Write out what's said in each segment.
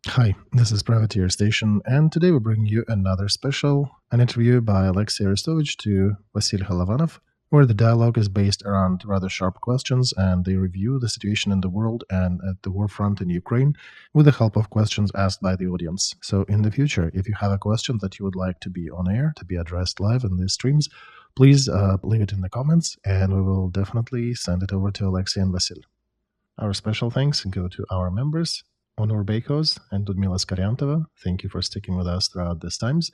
Hi, this is Privateer Station, and today we bring you another an interview by Alexei Arestovych to Vasily Holovanov, where the dialogue is based around rather sharp questions, and they review the situation in the world and at the war front in Ukraine with the help of questions asked by the audience. So in the future, if you have a question that you would like to be on air, to be addressed live in these streams, please leave it in the comments, and we will definitely send it over to Alexei and Vasily. Our special thanks go to our members, Onur Beykos and Ludmila Skaryantova. Thank you for sticking with us throughout these times.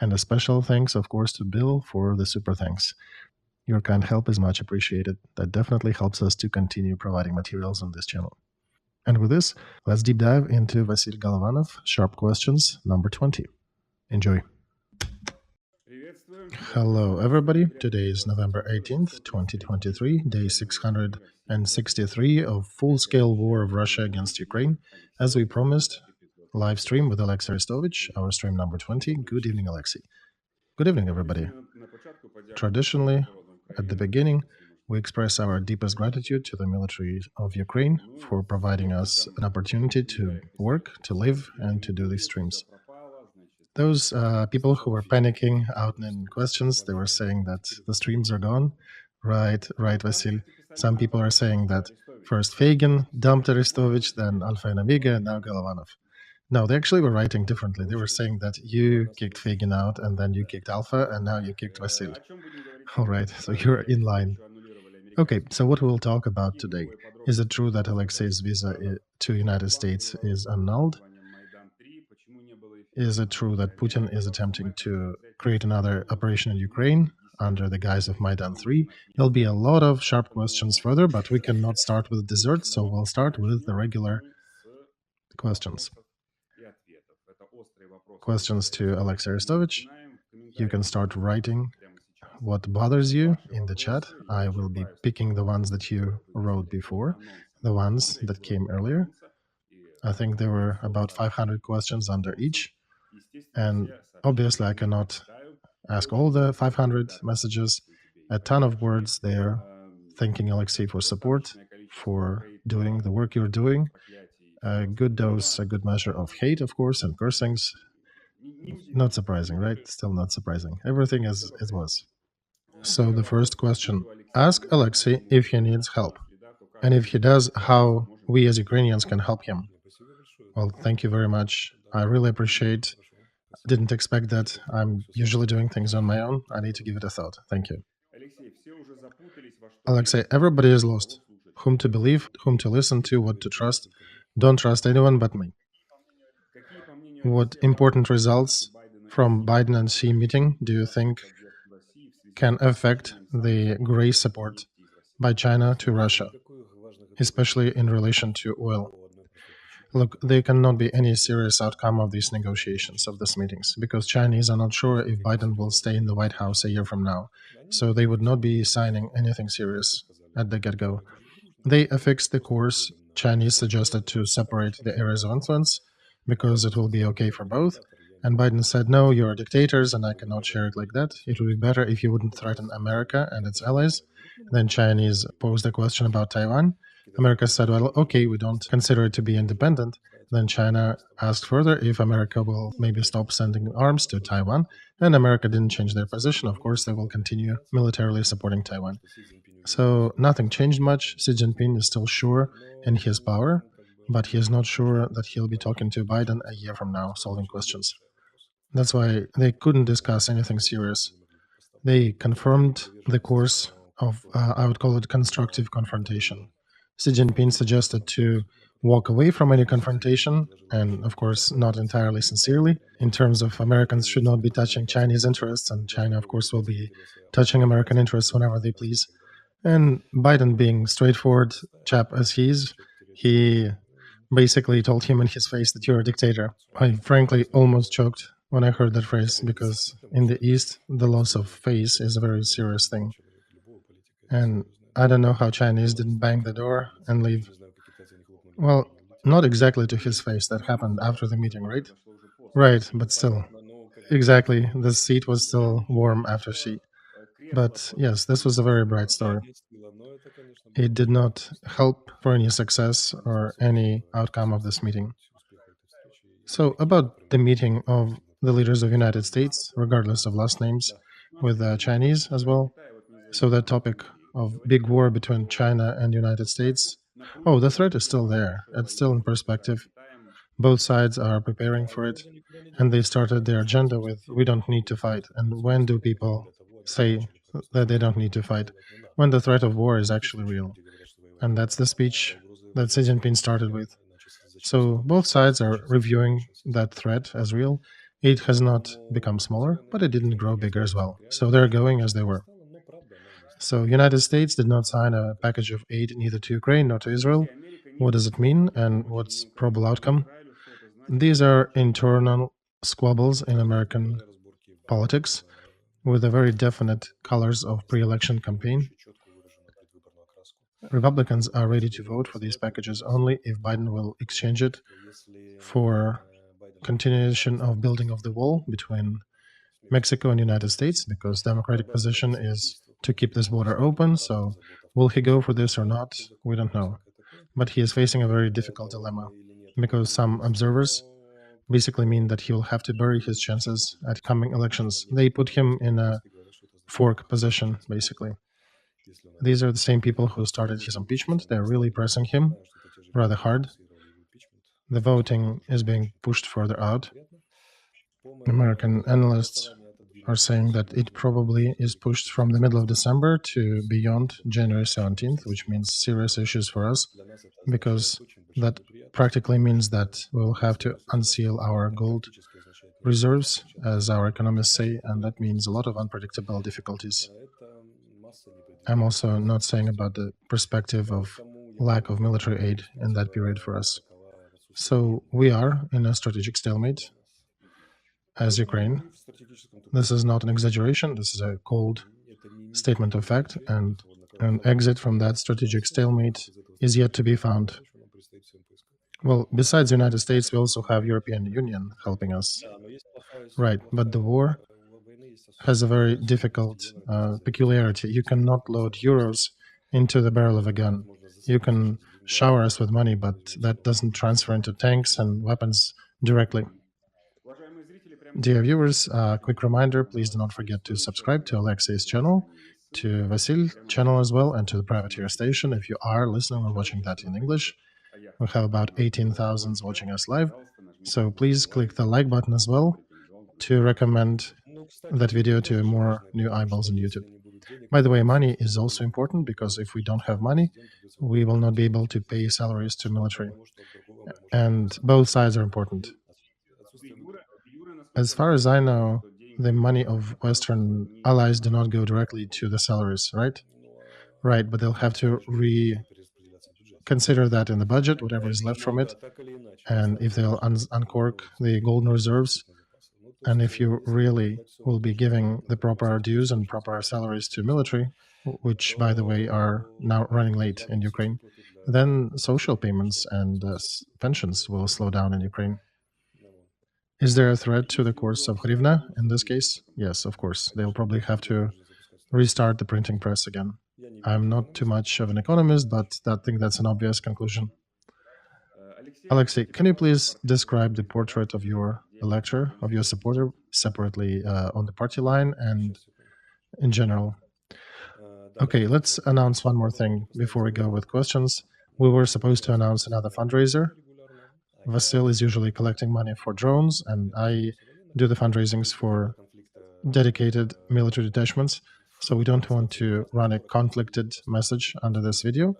And a special thanks, of course, to Bill for the super thanks. Your kind help is much appreciated. That definitely helps us to continue providing materials on this channel. And with this, let's deep dive into Vasily Golovanov, Sharp Questions number 20. Enjoy. Hello, everybody. Today is November 18th, 2023, day 663 of full-scale war of Russia against Ukraine. As we promised, live stream with Alexei Arestovych, our stream number 20. Good evening, Alexei. Good evening, everybody. Traditionally, at the beginning, we express our deepest gratitude to the military of Ukraine for providing us an opportunity to work, to live, and to do these streams. Those people who were panicking out in questions, they were saying that the streams are gone. Right, Vasil. Some people are saying that first Fagin dumped Arestovych, then Alpha&Omega, and now Golovanov. No, they actually were writing differently. They were saying that you kicked Fagin out, and then you kicked Alpha, and now you kicked Vasil. All right, so you're in line. Okay, so what we'll talk about today. Is it true that Alexei's visa to United States is annulled? Is it true that Putin is attempting to create another operation in Ukraine under the guise of Maidan 3? There'll be a lot of sharp questions further, but we cannot start with dessert, so we'll start with the regular questions. Questions to Alexei Arestovych. You can start writing what bothers you in the chat. I will be picking the ones that you wrote before, the ones that came earlier. I think there were about 500 questions under each. And obviously, I cannot ask all the 500 messages. A ton of words there, thanking Alexei for support, for doing the work you're doing. A good dose, a good measure of hate, of course, and cursings. Not surprising, right? Still not surprising. Everything as it was. So the first question, ask Alexei if he needs help. And if he does, how we as Ukrainians can help him. Well, thank you very much. I really appreciate. Didn't expect that. I'm usually doing things on my own. I need to give it a thought. Thank you. Alexei, everybody is lost. Whom to believe, whom to listen to, what to trust. Don't trust anyone but me. What important results from Biden and Xi meeting do you think can affect the gray support by China to Russia, especially in relation to oil? Look, there cannot be any serious outcome of these negotiations, of these meetings, because Chinese are not sure if Biden will stay in the White House a year from now. So they would not be signing anything serious at the get-go. They affixed the course. Chinese suggested to separate the areas of influence because it will be okay for both. And Biden said, no, you're dictators and I cannot share it like that. It would be better if you wouldn't threaten America and its allies. Then Chinese posed a question about Taiwan. America said, well, okay, we don't consider it to be independent. Then China asked further if America will maybe stop sending arms to Taiwan, and America didn't change their position. Of course, they will continue militarily supporting Taiwan. So nothing changed much. Xi Jinping is still sure in his power, but he is not sure that he'll be talking to Biden a year from now, solving questions. That's why they couldn't discuss anything serious. They confirmed the course of, I would call it constructive confrontation. Xi Jinping suggested to walk away from any confrontation, and of course not entirely sincerely, in terms of Americans should not be touching Chinese interests, and China, of course, will be touching American interests whenever they please. And Biden, being straightforward chap as he is, he basically told him in his face that you're a dictator. I frankly almost choked when I heard that phrase, because in the East, the loss of face is a very serious thing. And I don't know how Chinese didn't bang the door and leave. Well, not exactly to his face. That happened after the meeting, right? Right, but still. Exactly. The seat was still warm after she. But yes, this was a very bright story. It did not help for any success or any outcome of this meeting. So about the meeting of the leaders of United States, regardless of last names, with the Chinese as well. So that topic of big war between China and United States. Oh, the threat is still there. It's still in perspective. Both sides are preparing for it, and they started their agenda with "we don't need to fight." And when do people say that they don't need to fight? When the threat of war is actually real. And that's the speech that Xi Jinping started with. So both sides are reviewing that threat as real. It has not become smaller, but it didn't grow bigger as well. So they're going as they were. So United States did not sign a package of aid neither to Ukraine nor to Israel. What does it mean and what's probable outcome? These are internal squabbles in American politics with a very definite colors of pre-election campaign. Republicans are ready to vote for these packages only if Biden will exchange it for continuation of building of the wall between Mexico and United States, because Democratic position is to keep this border open. So will he go for this or not? We don't know. But he is facing a very difficult dilemma, because some observers basically mean that he will have to bury his chances at coming elections. They put him in a fork position, basically. These are the same people who started his impeachment. They're really pressing him rather hard. The voting is being pushed further out. American analysts are saying that it probably is pushed from the middle of December to beyond January 17th, which means serious issues for us, because that practically means that we'll have to unseal our gold reserves, as our economists say, and that means a lot of unpredictable difficulties. I'm also not saying about the perspective of lack of military aid in that period for us. So we are in a strategic stalemate as Ukraine. This is not an exaggeration, this is a cold statement of fact, and an exit from that strategic stalemate is yet to be found. Well, besides the United States, we also have European Union helping us. Right, but the war has a very difficult peculiarity. You cannot load euros into the barrel of a gun. You can shower us with money, but that doesn't transfer into tanks and weapons directly. Dear viewers, quick reminder, please do not forget to subscribe to Alexei's channel, to Vasil's channel as well, and to the Privateer Station if you are listening or watching that in English. We have about 18,000 watching us live, so please click the like button as well to recommend that video to more new eyeballs on YouTube. By the way, money is also important, because if we don't have money, we will not be able to pay salaries to military. And both sides are important. As far as I know, the money of Western allies do not go directly to the salaries, right? Right, but they'll have to reconsider that in the budget, whatever is left from it. And if they'll uncork the golden reserves, and if you really will be giving the proper dues and proper salaries to military, which, by the way, are now running late in Ukraine, then social payments and pensions will slow down in Ukraine. Is there a threat to the course of hryvnia in this case? Yes, of course. They'll probably have to restart the printing press again. I'm not too much of an economist, but I think that's an obvious conclusion. Alexei, can you please describe the portrait of your elector, of your supporter, separately on the party line and in general? Okay, let's announce one more thing before we go with questions. We were supposed to announce another fundraiser. Vasil is usually collecting money for drones, and I do the fundraisings for dedicated military detachments. So we don't want to run a conflicted message under this video.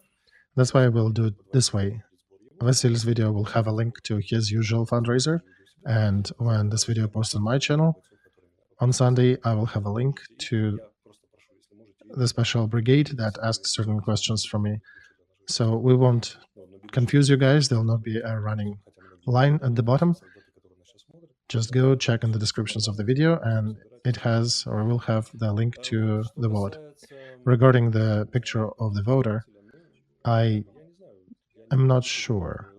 That's why we'll do it this way. Vasil's video will have a link to his usual fundraiser, and when this video posts on my channel on Sunday, I will have a link to the special brigade that asks certain questions from me. So we won't confuse you guys. There'll not be a running line at the bottom. Just go check in the descriptions of the video, and it has or will have the link to the wallet. Regarding the picture of the voter, I am not sure.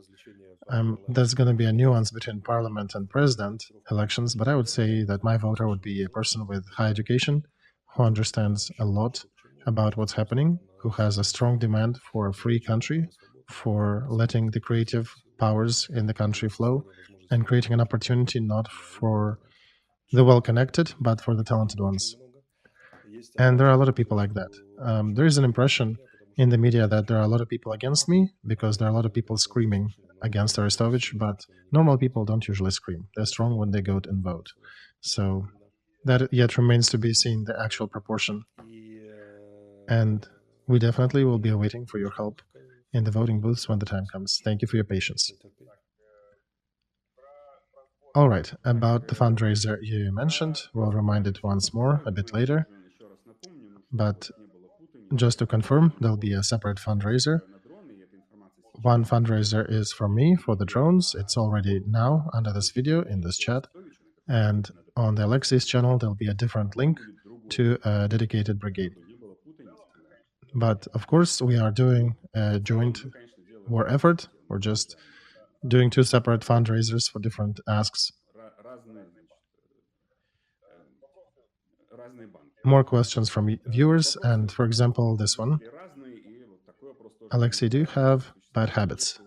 There's going to be a nuance between parliament and president elections, but I would say that my voter would be a person with high education, who understands a lot about what's happening, who has a strong demand for a free country, for letting the creative powers in the country flow, and creating an opportunity not for the well-connected, but for the talented ones. And there are a lot of people like that. There is an impression in the media that there are a lot of people against me because there are a lot of people screaming against Arestovych, but normal people don't usually scream. They're strong when they go and vote. So that yet remains to be seen, the actual proportion. And we definitely will be awaiting for your help in the voting booths when the time comes. Thank you for your patience. All right, about the fundraiser you mentioned, we'll remind it once more a bit later. But just to confirm, there'll be a separate fundraiser. One fundraiser is from me for the drones. It's already now under this video in this chat. And on the Alexei's channel, there'll be a different link to a dedicated brigade. But of course, we are doing a joint war effort. We're just doing two separate fundraisers for different asks. More questions from viewers, and for example, this one. Alexei, do you have bad habits?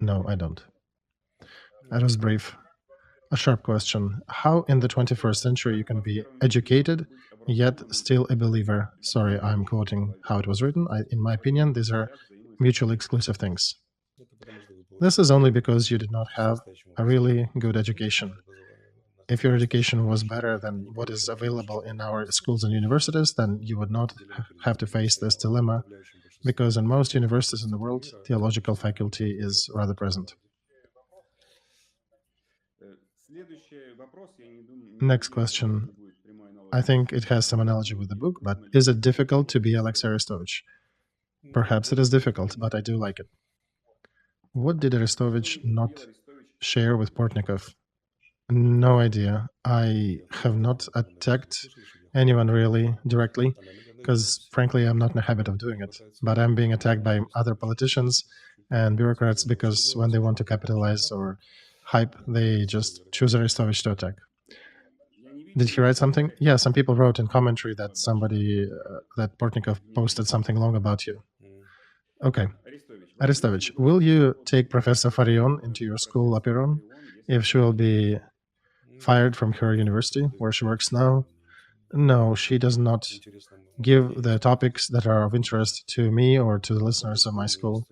No, I don't. That was brief. A sharp question. How in the 21st century you can be educated, yet still a believer? Sorry, I'm quoting how it was written. In my opinion, these are mutually exclusive things. This is only because you did not have a really good education. If your education was better than what is available in our schools and universities, then you would not have to face this dilemma, because in most universities in the world, theological faculty is rather present. Next question. I think it has some analogy with the book, but is it difficult to be Alexei Arestovych? Perhaps it is difficult, but I do like it. What did Arestovych not share with Portnikov? No idea. I have not attacked anyone really directly, because frankly, I'm not in the habit of doing it. But I'm being attacked by other politicians and bureaucrats because when they want to capitalize or hype, they just choose Arestovych to attack. Did he write something? Yeah, some people wrote in commentary that somebody, that Portnikov posted something long about you. Okay. Arestovych, will you take Professor Farion into your school Apiron if she will be fired from her university where she works now? No, she does not give the topics that are of interest to me or to the listeners of my school.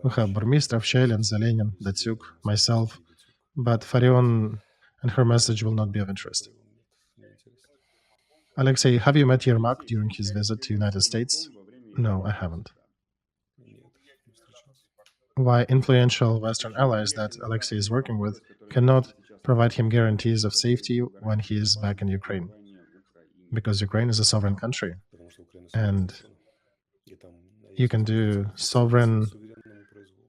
We have Burmistrov, Shelin, Zelenin, Datsuk, myself, but Farion and her message will not be of interest. Alexei, have you met Yermak during his visit to the United States? No, I haven't. Why influential Western allies that Alexei is working with cannot provide him guarantees of safety when he is back in Ukraine? Because Ukraine is a sovereign country, and you can do sovereign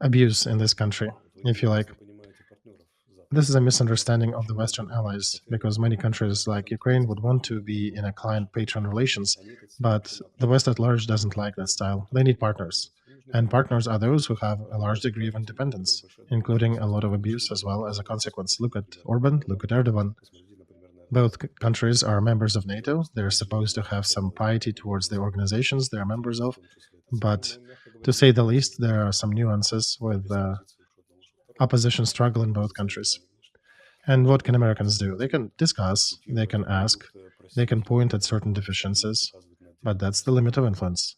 abuse in this country, if you like. This is a misunderstanding of the Western allies, because many countries like Ukraine would want to be in a client-patron relations, but the West at large doesn't like that style. They need partners. And partners are those who have a large degree of independence, including a lot of abuse as well as a consequence. Look at Orban, look at Erdogan. Both countries are members of NATO. They're supposed to have some piety towards the organizations they're members of, but to say the least, there are some nuances with opposition struggle in both countries. And what can Americans do? They can discuss, they can ask, they can point at certain deficiencies, but that's the limit of influence.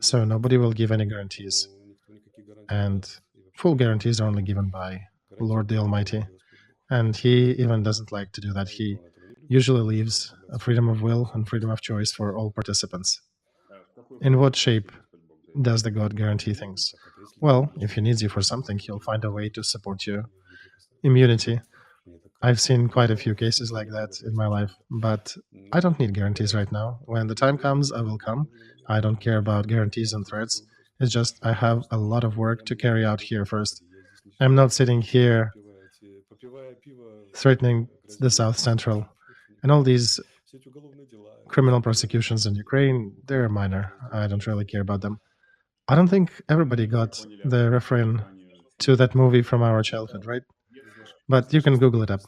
So nobody will give any guarantees. And full guarantees are only given by Lord the Almighty. And he even doesn't like to do that. He usually leaves a freedom of will and freedom of choice for all participants. In what shape does the God guarantee things? Well, if he needs you for something, he'll find a way to support you. Immunity. I've seen quite a few cases like that in my life, but I don't need guarantees right now. When the time comes, I will come. I don't care about guarantees and threats. It's just I have a lot of work to carry out here first. I'm not sitting here threatening the South Central. And all these criminal prosecutions in Ukraine, they're minor. I don't really care about them. I don't think everybody got the refrain to that movie from our childhood, right? But you can Google it up.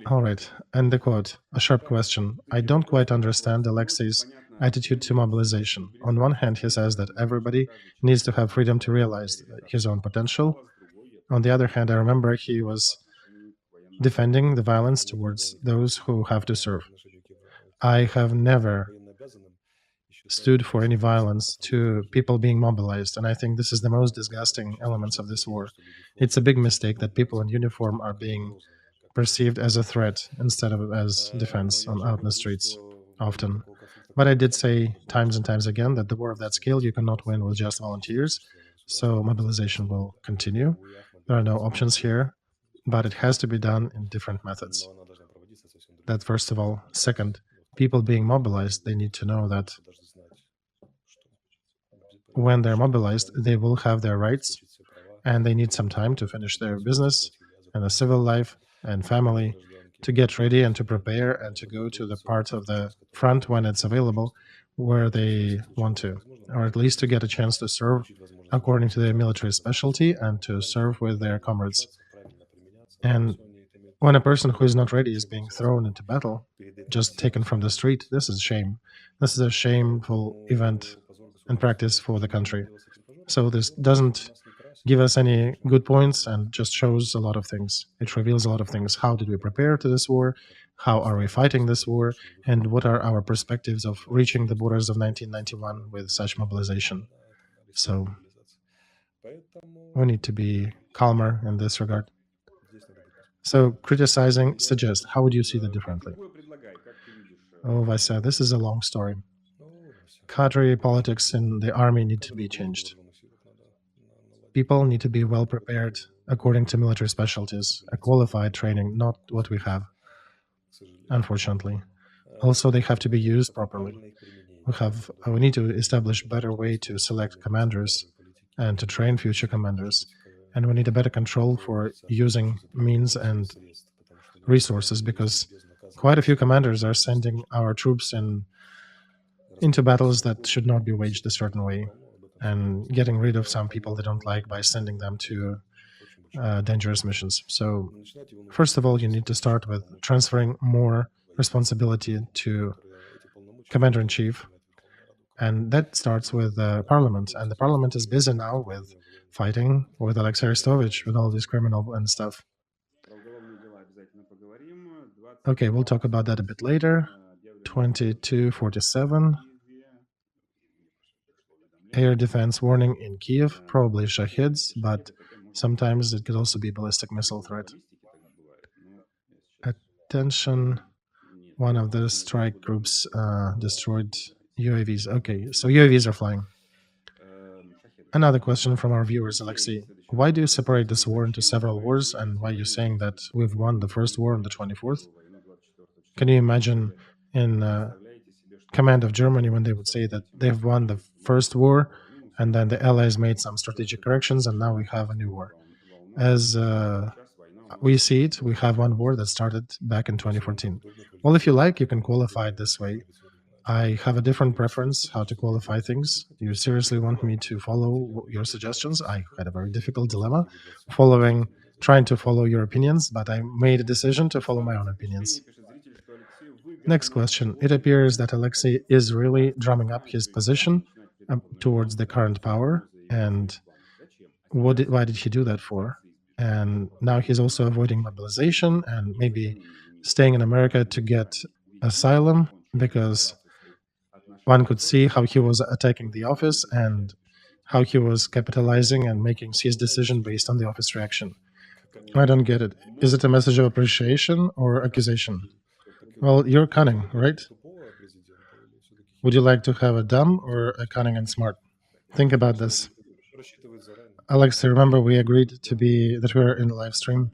All right, and the quote, a sharp question. I don't quite understand Alexei's attitude to mobilization. On one hand, he says that everybody needs to have freedom to realize his own potential. On the other hand, I remember he was defending the violence towards those who have to serve. I have never stood for any violence to people being mobilized, and I think this is the most disgusting elements of this war. It's a big mistake that people in uniform are being perceived as a threat instead of as defense out in the streets often. But I did say times and times again that the war of that scale you cannot win with just volunteers, so mobilization will continue. There are no options here, but it has to be done in different methods. That first of all. Second, people being mobilized, they need to know that when they're mobilized, they will have their rights and they need some time to finish their business and the civil life and family to get ready and to prepare and to go to the part of the front when it's available where they want to, or at least to get a chance to serve according to their military specialty and to serve with their comrades. And when a person who is not ready is being thrown into battle, just taken from the street, this is a shame. This is a shameful event and practice for the country. So this doesn't give us any good points and just shows a lot of things. It reveals a lot of things. How did we prepare to this war? How are we fighting this war? And what are our perspectives of reaching the borders of 1991 with such mobilization? So we need to be calmer in this regard. So criticizing suggests, how would you see that differently? Oh, Vasya, this is a long story. Cadre politics in the army need to be changed. People need to be well prepared according to military specialties, a qualified training, not what we have, unfortunately. Also, they have to be used properly. We need to establish better way to select commanders and to train future commanders. And we need a better control for using means and resources, because quite a few commanders are sending our troops into battles that should not be waged a certain way, and getting rid of some people they don't like by sending them to dangerous missions. So first of all, you need to start with transferring more responsibility to commander-in-chief, and that starts with the parliament. And the parliament is busy now with fighting with Alexei Arestovych, with all this criminal and stuff. Okay, we'll talk about that a bit later. 2247. Air defense warning in Kyiv, probably Shahids, but sometimes it could also be ballistic missile threat. Attention, one of the strike groups destroyed UAVs. Okay, so UAVs are flying. Another question from our viewers, Alexei. Why do you separate this war into several wars, and why are you saying that we've won the first war on the 24th? Can you imagine in command of Germany when they would say that they've won the first war, and then the Allies made some strategic corrections, and now we have a new war? As we see it, we have one war that started back in 2014. Well, if you like, you can qualify it this way. I have a different preference how to qualify things. You seriously want me to follow your suggestions? I had a very difficult dilemma trying to follow your opinions, but I made a decision to follow my own opinions. Next question. It appears that Alexei is really drumming up his position towards the current power. And why did he do that for? And now he's also avoiding mobilization and maybe staying in America to get asylum, because one could see how he was attacking the office and how he was capitalizing and making his decision based on the office reaction. I don't get it. Is it a message of appreciation or accusation? Well, you're cunning, right? Would you like to have a dumb or a cunning and smart? Think about this. Alex, remember we agreed that we're in a live stream?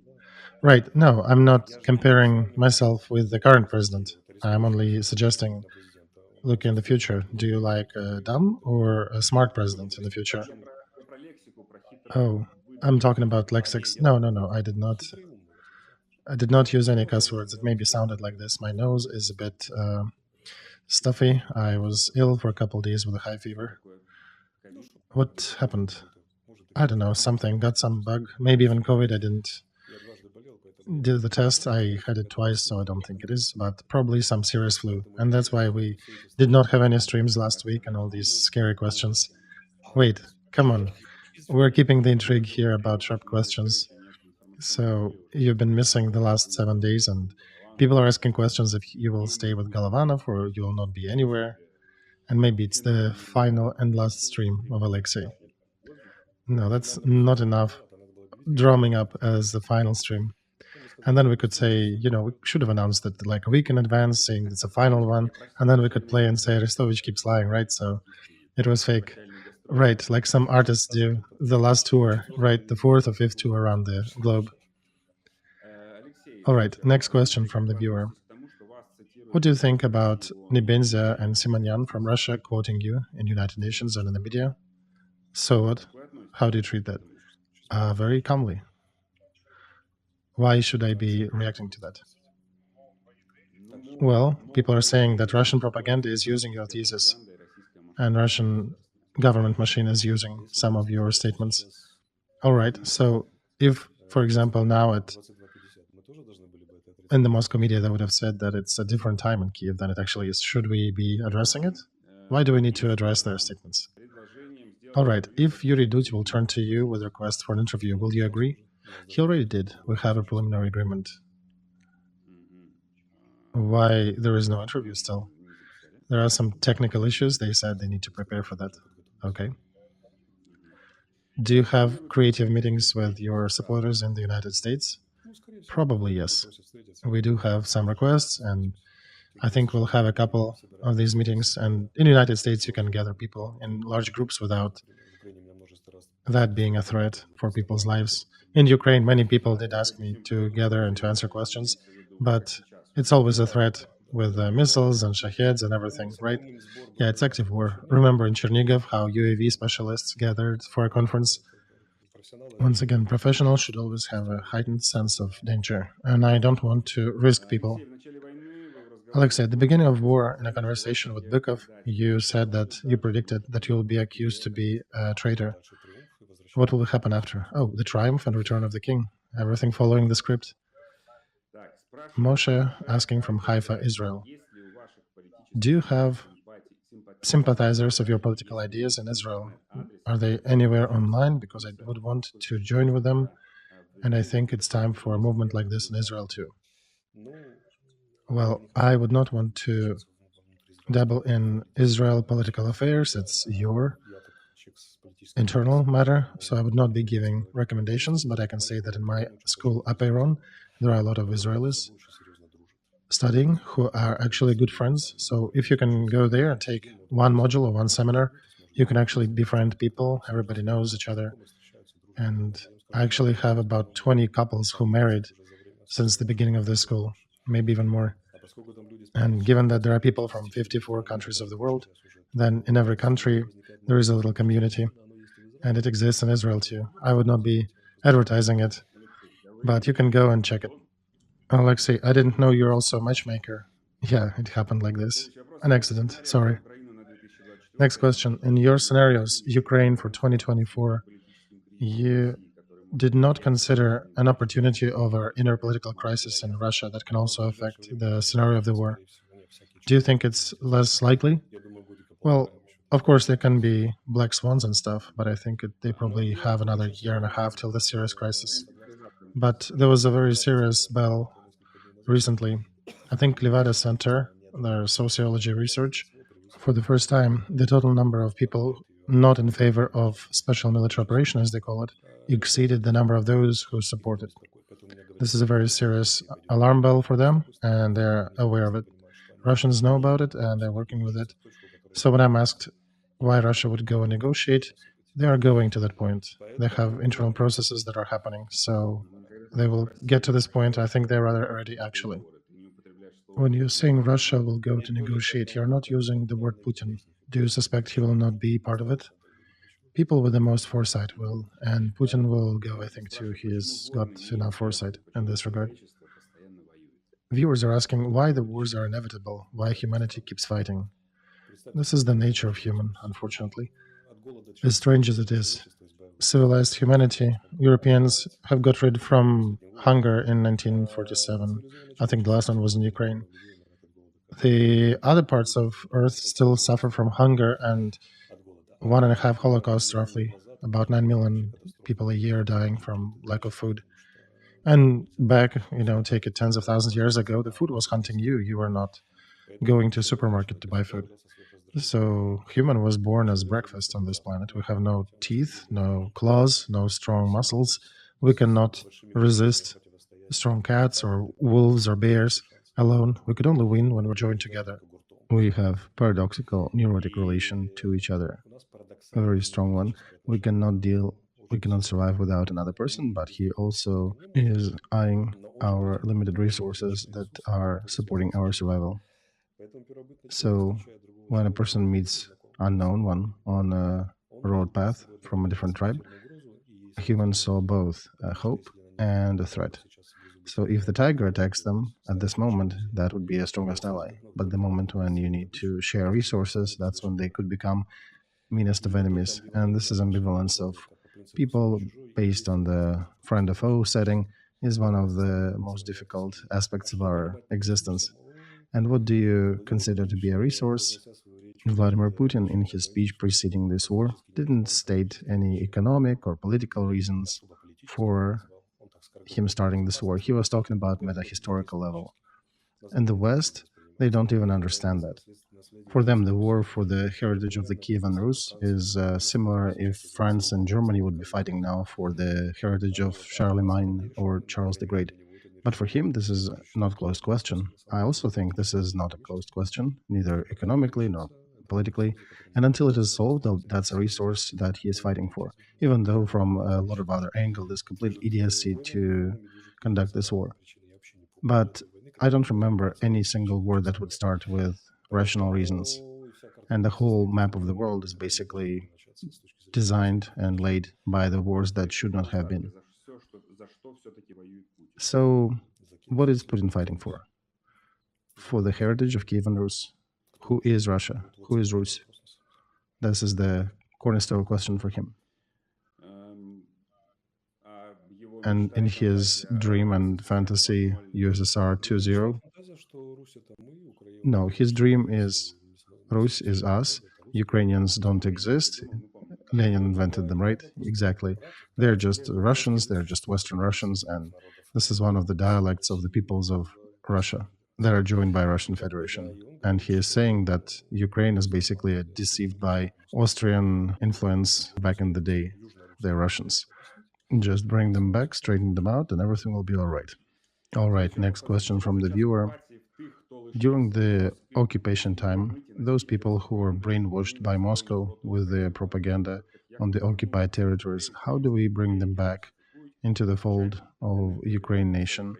Right. No, I'm not comparing myself with the current president. I'm only suggesting, look in the future. Do you like a dumb or a smart president in the future? Oh, I'm talking about lexics. No, I did not. I did not use any cuss words. It maybe sounded like this. My nose is a bit stuffy. I was ill for a couple of days with a high fever. What happened? I don't know, something, got some bug, maybe even COVID. I didn't do the test. I had it twice, so I don't think it is, but probably some serious flu. And that's why we did not have any streams last week and all these scary questions. Wait, come on. we're keeping the intrigue here about sharp questions. So you've been missing the last 7 days, and people are asking questions if you will stay with Golovanov or you will not be anywhere. And maybe it's the final and last stream of Alexei. No, that's not enough drumming up as the final stream. And then we could say, we should have announced it like a week in advance, saying it's a final one. And then we could play and say Arestovych keeps lying, right? So it was fake. Right, like some artists do. The last tour, right? The fourth or fifth tour around the globe. All right, next question from the viewer. What do you think about Nebenzia and Simonyan from Russia quoting you in United Nations and in the media? So what? How do you treat that? Very calmly. Why should I be reacting to that? Well, people are saying that Russian propaganda is using your thesis, and Russian government machine is using some of your statements. All right, so if, for example, now in the Moscow media, they would have said that it's a different time in Kyiv than it actually is. Should we be addressing it? Why do we need to address their statements? All right, if Yuri Dudь will turn to you with a request for an interview, will you agree? He already did. We have a preliminary agreement. Why there is no interview still? There are some technical issues. They said they need to prepare for that. Okay. Do you have creative meetings with your supporters in the United States? Probably yes. We do have some requests, and I think we'll have a couple of these meetings. And in the United States, you can gather people in large groups without that being a threat for people's lives. In Ukraine, many people did ask me to gather and to answer questions, but it's always a threat with missiles and shaheds and everything, right? Yeah, it's active war. Remember in Chernihiv how UAV specialists gathered for a conference? Once again, professionals should always have a heightened sense of danger, and I don't want to risk people. Alexei, at the beginning of war, in a conversation with Bykov, you said that you predicted that you'll be accused to be a traitor. What will happen after? Oh, the triumph and return of the king. Everything following the script. Moshe asking from Haifa, Israel. Do you have sympathizers of your political ideas in Israel? Are they anywhere online? Because I would want to join with them, and I think it's time for a movement like this in Israel too. Well, I would not want to dabble in Israel political affairs. It's your internal matter, so I would not be giving recommendations, but I can say that in my school, Apeiron, there are a lot of Israelis studying who are actually good friends. So if you can go there and take one module or one seminar, you can actually befriend people. Everybody knows each other. And I actually have about 20 couples who married since the beginning of this school, maybe even more. And given that there are people from 54 countries of the world, then in every country there is a little community, and it exists in Israel too. I would not be advertising it, but you can go and check it. Alexei, I didn't know you're also a matchmaker. Yeah, it happened like this. An accident, sorry. Next question. In your scenarios, Ukraine for 2024, you did not consider an opportunity of our inner political crisis in Russia that can also affect the scenario of the war. Do you think it's less likely? Well, of course, there can be black swans and stuff, but I think they probably have another year and a half till the serious crisis. But there was a very serious bell recently. I think Levada Center, their sociology research, for the first time, the total number of people not in favor of special military operation, as they call it, exceeded the number of those who support it. This is a very serious alarm bell for them, and they're aware of it. Russians know about it, and they're working with it. So when I'm asked why Russia would go and negotiate, they are going to that point. They have internal processes that are happening, so they will get to this point. I think they're rather already, actually. When you're saying Russia will go to negotiate, you're not using the word Putin. Do you suspect he will not be part of it? People with the most foresight will, and Putin will go, I think, too. He has got enough foresight in this regard. Viewers are asking why the wars are inevitable, why humanity keeps fighting. This is the nature of human, unfortunately. As strange as it is, civilized humanity, Europeans have got rid from hunger in 1947. I think the last one was in Ukraine. The other parts of Earth still suffer from hunger and 1.5 Holocausts, roughly, about 9 million people a year dying from lack of food. And back, take it tens of thousands of years ago, the food was hunting you. You were not going to a supermarket to buy food. So human was born as breakfast on this planet. We have no teeth, no claws, no strong muscles. We cannot resist strong cats or wolves or bears alone. We could only win when we're joined together. We have paradoxical neurotic relation to each other, a very strong one. We cannot survive without another person, but he also is eyeing our limited resources that are supporting our survival. So when a person meets unknown one on a road path from a different tribe, humans saw both a hope and a threat. So if the tiger attacks them at this moment, that would be a strongest ally. But the moment when you need to share resources, that's when they could become meanest of enemies. And this is ambivalence of people based on the friend of foe setting is one of the most difficult aspects of our existence. And what do you consider to be a resource? Vladimir Putin, in his speech preceding this war, didn't state any economic or political reasons for him starting this war. He was talking about meta-historical level. In the West, they don't even understand that. For them, the war for the heritage of the Kievan Rus is similar if France and Germany would be fighting now for the heritage of Charlemagne or Charles the Great. But for him, this is not a closed question. I also think this is not a closed question, neither economically nor politically. And until it is solved, that's a resource that he is fighting for, even though from a lot of other angles, it's complete idiocy to conduct this war. But I don't remember any single war that would start with rational reasons. And the whole map of the world is basically designed and laid by the wars that should not have been. So, what is Putin fighting for? For the heritage of Kievan Rus. Who is Russia? Who is Rus? This is the cornerstone question for him. And in his dream and fantasy USSR 2.0, no, his dream is Rus is us, Ukrainians don't exist. Lenin invented them, right? Exactly. They're just Russians, they're just Western Russians, and this is one of the dialects of the peoples of Russia that are joined by Russian Federation. And he is saying that Ukraine is basically deceived by Austrian influence back in the day. They're Russians. Just bring them back, straighten them out, and everything will be all right. All right, next question from the viewer. During the occupation time, those people who were brainwashed by Moscow with their propaganda on the occupied territories, how do we bring them back into the fold of Ukraine nation?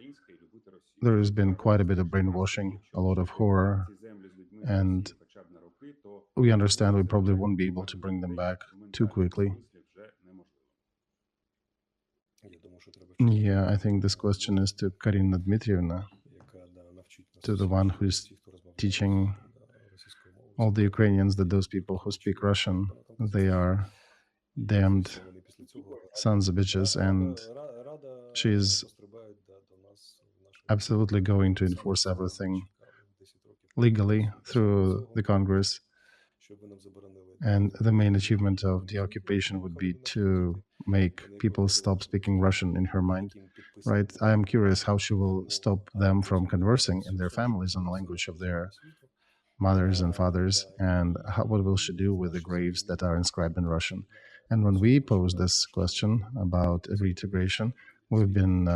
There has been quite a bit of brainwashing, a lot of horror, and we understand we probably won't be able to bring them back too quickly. Yeah, I think this question is to Karina Dmitrievna, to the one who's teaching all the Ukrainians that those people who speak Russian, they are damned sons of bitches, and she's absolutely going to enforce everything legally through the Congress. And the main achievement of the occupation would be to make people stop speaking Russian in her mind, right? I am curious how she will stop them from conversing in their families in the language of their mothers and fathers, and what will she do with the graves that are inscribed in Russian? And when we pose this question about reintegration, we've been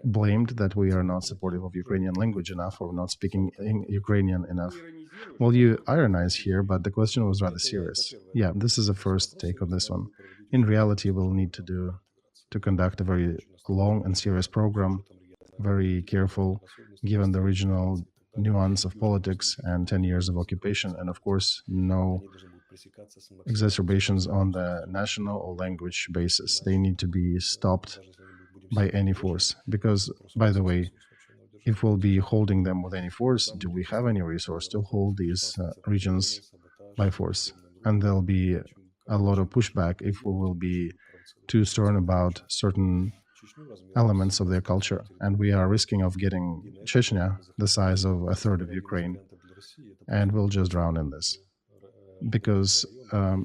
blamed that we are not supportive of Ukrainian language enough or not speaking Ukrainian enough. Well, you ironize here, but the question was rather serious. Yeah, this is a first take on this one. In reality, we'll need to conduct a very long and serious program, very careful, given the original nuance of politics and 10 years of occupation, and of course, no exacerbations on the national or language basis. They need to be stopped by any force, because, by the way, if we'll be holding them with any force, do we have any resource to hold these regions by force? And there'll be a lot of pushback if we will be too stern about certain elements of their culture. And we are risking of getting Chechnya the size of a third of Ukraine, and we'll just drown in this. because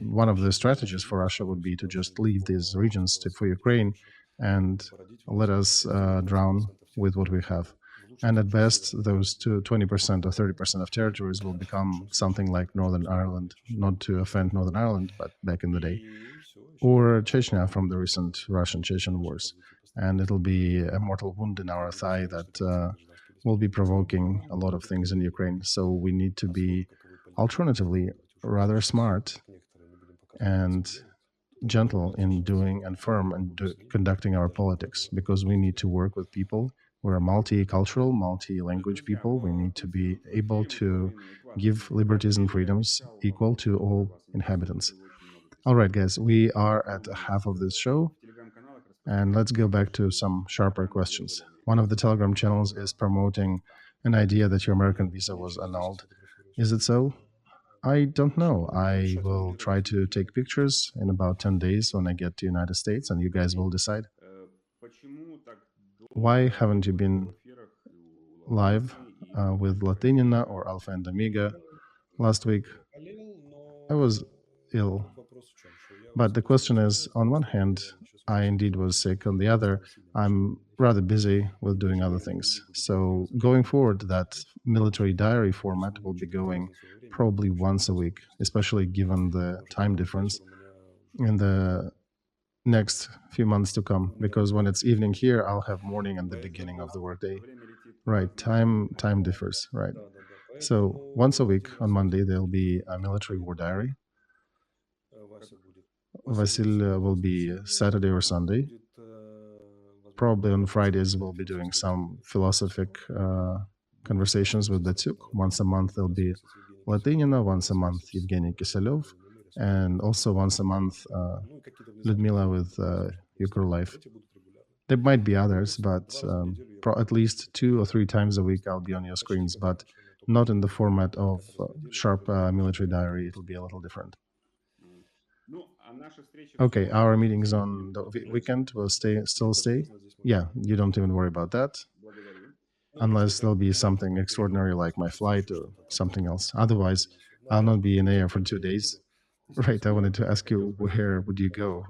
one of the strategies for Russia would be to just leave these regions for Ukraine and let us drown with what we have. And at best, those 20% or 30% of territories will become something like Northern Ireland, not to offend Northern Ireland, but back in the day, or Chechnya from the recent Russian-Chechen wars. And it'll be a mortal wound in our thigh that will be provoking a lot of things in Ukraine. So we need to be alternatively rather smart and gentle in doing and firm in conducting our politics, because we need to work with people. We're a multicultural, multi-language people. We need to be able to give liberties and freedoms equal to all inhabitants. All right, guys, we are at half of this show, and let's go back to some sharper questions. One of the Telegram channels is promoting an idea that your American visa was annulled. Is it so? I don't know. I will try to take pictures in about 10 days when I get to United States, and you guys will decide. Why haven't you been live with Latinina or Alpha and Omega last week? I was ill. But the question is, on one hand, I indeed was sick. On the other, I'm rather busy with doing other things. So going forward, that military diary format will be going probably once a week, especially given the time difference in the next few months to come. Because when it's evening here, I'll have morning and the beginning of the workday. Right, time differs, right? So once a week on Monday, there'll be a military war diary. Vasil will be Saturday or Sunday. Probably on Fridays, we'll be doing some philosophic conversations with Datsuk. Once a month, there'll be Latinina. Once a month, Evgeny Kiselov. And also once a month, Ludmila with Ukraine Life. There might be others, but at least 2 or 3 times a week, I'll be on your screens, but not in the format of sharp military diary. It'll be a little different. Okay, our meetings on the weekend will still stay. Yeah, you don't even worry about that, unless there'll be something extraordinary like my flight or something else. Otherwise, I'll not be in air for 2 days. Right, I wanted to ask you, where would you go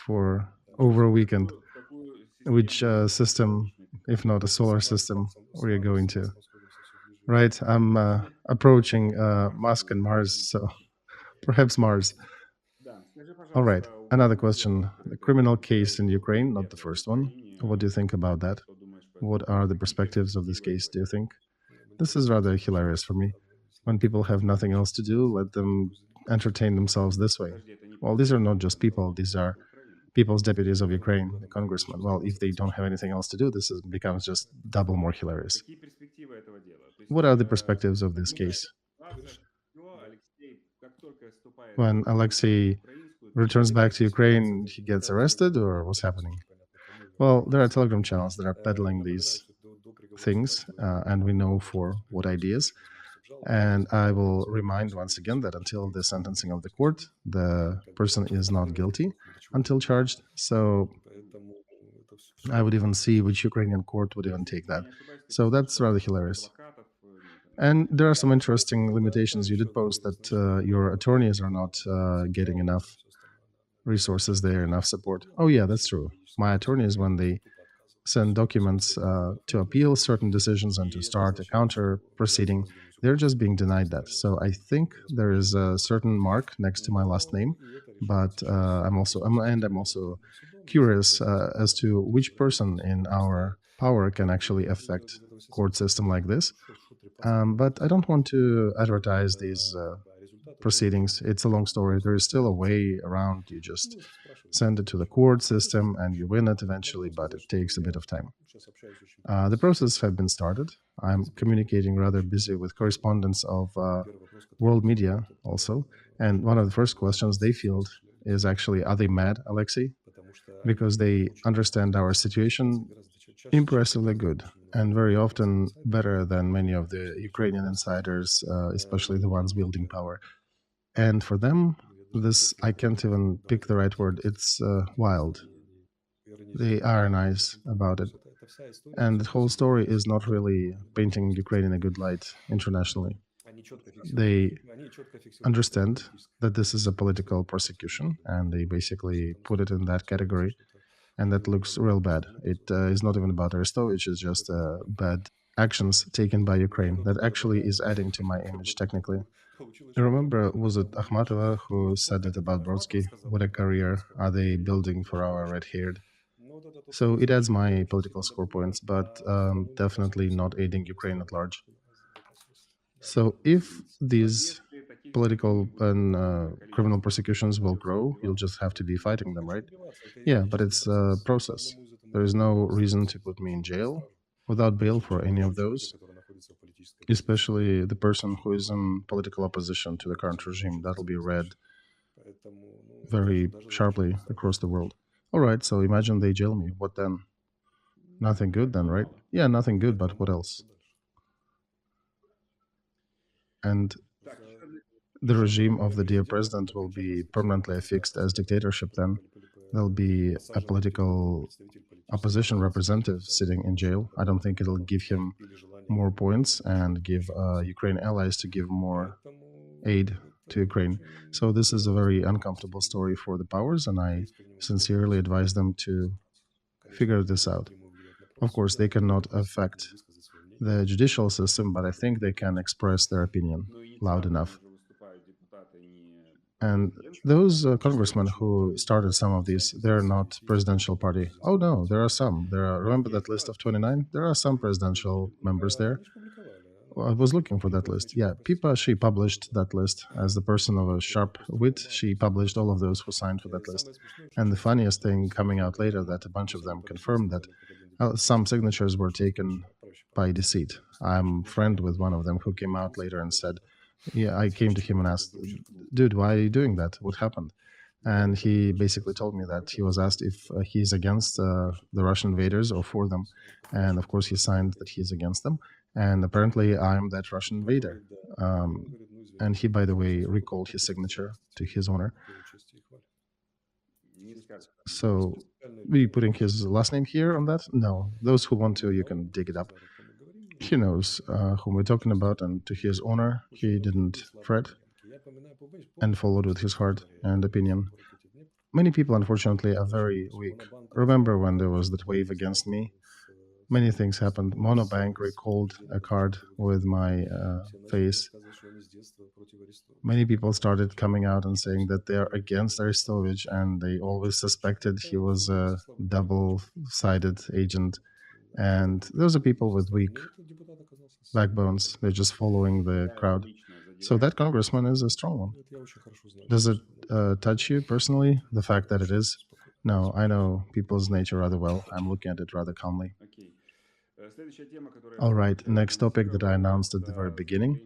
for over a weekend? Which system, if not a solar system, were you going to? Right, I'm approaching Musk and Mars, so perhaps Mars. All right, another question. The criminal case in Ukraine, not the first one. What do you think about that? What are the perspectives of this case, do you think? This is rather hilarious for me. When people have nothing else to do, let them entertain themselves this way. Well, these are not just people, these are people's deputies of Ukraine, the congressmen. Well, if they don't have anything else to do, this becomes just double more hilarious. What are the perspectives of this case? When Alexei returns back to Ukraine, he gets arrested, or what's happening? Well, there are Telegram channels that are peddling these things, and we know for what ideas. And I will remind once again that until the sentencing of the court, the person is not guilty until charged. So I would even see which Ukrainian court would even take that. So that's rather hilarious. And there are some interesting limitations. You did post that your attorneys are not getting enough resources there, enough support. Oh yeah, that's true. My attorneys, when they send documents to appeal certain decisions and to start a counter proceeding, they're just being denied that. So I think there is a certain mark next to my last name, but I'm also curious as to which person in our power can actually affect court system like this. But I don't want to advertise these proceedings. It's a long story. There is still a way around. You just send it to the court system and you win it eventually, but it takes a bit of time. The process has been started. I'm communicating rather busy with correspondents of world media also. And one of the first questions they field is actually, are they mad, Alexei? Because they understand our situation impressively good, and very often better than many of the Ukrainian insiders, especially the ones wielding power. And for them, this, I can't even pick the right word, it's wild. They ironize about it. And the whole story is not really painting Ukraine in a good light internationally. They understand that this is a political prosecution, and they basically put it in that category, and that looks real bad. It is not even about Arestovych, it's just bad actions taken by Ukraine that actually is adding to my image technically. I remember, was it Akhmatova who said it about Brodsky? What a career are they building for our red-haired? So it adds my political score points, but definitely not aiding Ukraine at large. So if these political and criminal prosecutions will grow, you'll just have to be fighting them, right? Yeah, but it's a process. There is no reason to put me in jail without bail for any of those, especially the person who is in political opposition to the current regime. That'll be read very sharply across the world. All right, so imagine they jail me. What then? Nothing good then, right? Yeah, nothing good, but what else? And the regime of the dear president will be permanently affixed as dictatorship then. There'll be a political opposition representative sitting in jail. I don't think it'll give him more points and give Ukraine allies to give more aid to Ukraine. So this is a very uncomfortable story for the powers, and I sincerely advise them to figure this out. Of course, they cannot affect the judicial system, but I think they can express their opinion loud enough. And those congressmen who started some of these, they're not presidential party. Oh no, there are some. Remember that list of 29? There are some presidential members there. Well, I was looking for that list. Yeah, Pipa, she published that list as the person of a sharp wit. She published all of those who signed for that list. And the funniest thing coming out later that a bunch of them confirmed that some signatures were taken by deceit. I'm friend with one of them who came out later and said, yeah, I came to him and asked, dude, why are you doing that? What happened? And he basically told me that he was asked if he's against the Russian invaders or for them. And of course, he signed that he's against them. And apparently, I'm that Russian invader. And he, by the way, recalled his signature to his honor. So, we putting his last name here on that? No. Those who want to, you can dig it up. He knows whom we're talking about, and to his honor, he didn't fret and followed with his heart and opinion. Many people, unfortunately, are very weak. Remember when there was that wave against me? Many things happened. Monobank recalled a card with my face. Many people started coming out and saying that they are against Arestovych, and they always suspected he was a double-sided agent. And those are people with weak backbones. They're just following the crowd. So that congressman is a strong one. Does it touch you personally, the fact that it is? No, I know people's nature rather well. I'm looking at it rather calmly. All right, next topic that I announced at the very beginning.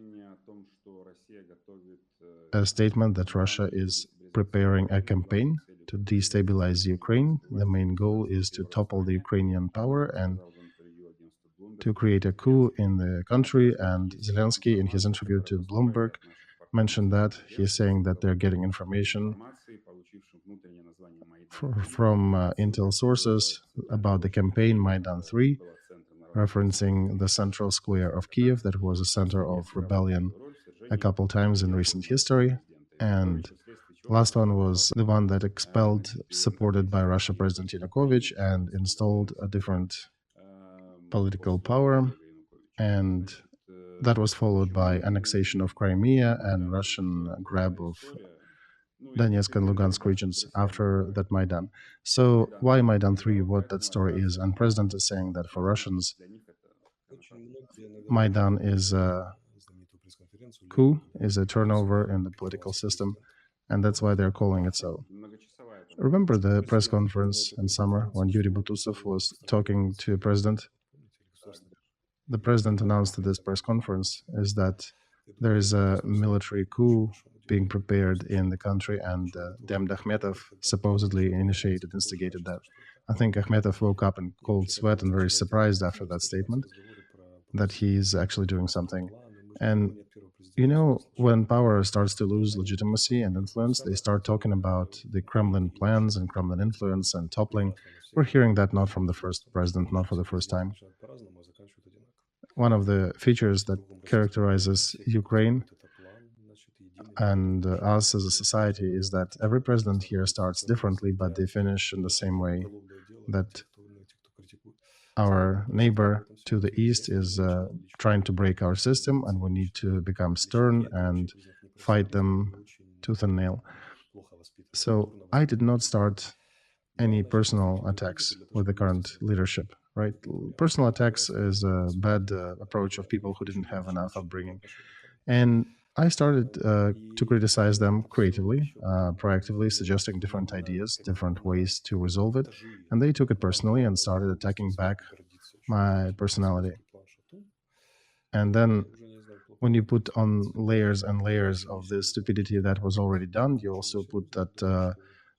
A statement that Russia is preparing a campaign to destabilize Ukraine. The main goal is to topple the Ukrainian power and to create a coup in the country. And Zelensky, in his interview to Bloomberg, mentioned that. He's saying that they're getting information from intel sources about the campaign Maidan 3, referencing the central square of Kyiv that was a center of rebellion a couple times in recent history. And last one was the one that expelled, supported by Russia, President Yanukovych, and installed a different political power. And that was followed by annexation of Crimea and Russian grab of Donetsk and Lugansk regions after that Maidan. So why Maidan 3, what that story is? And President is saying that for Russians, Maidan is a coup, is a turnover in the political system, and that's why they're calling it so. Remember the press conference in summer when Yuri Butusov was talking to the president? The president announced at this press conference is that there is a military coup being prepared in the country, and damned Akhmetov supposedly instigated that. I think Akhmetov woke up in cold sweat and very surprised after that statement that he's actually doing something. And you know, when power starts to lose legitimacy and influence, they start talking about the Kremlin plans and Kremlin influence and toppling. We're hearing that not from the first president, not for the first time. one of the features that characterizes Ukraine and us as a society is that every president here starts differently, but they finish in the same way, that our neighbor to the east is trying to break our system, and we need to become stern and fight them tooth and nail. So I did not start any personal attacks with the current leadership, right? Personal attacks is a bad approach of people who didn't have enough upbringing. And I started to criticize them creatively, proactively, suggesting different ideas, different ways to resolve it. And they took it personally and started attacking back my personality. And then when you put on layers and layers of the stupidity that was already done, you also put that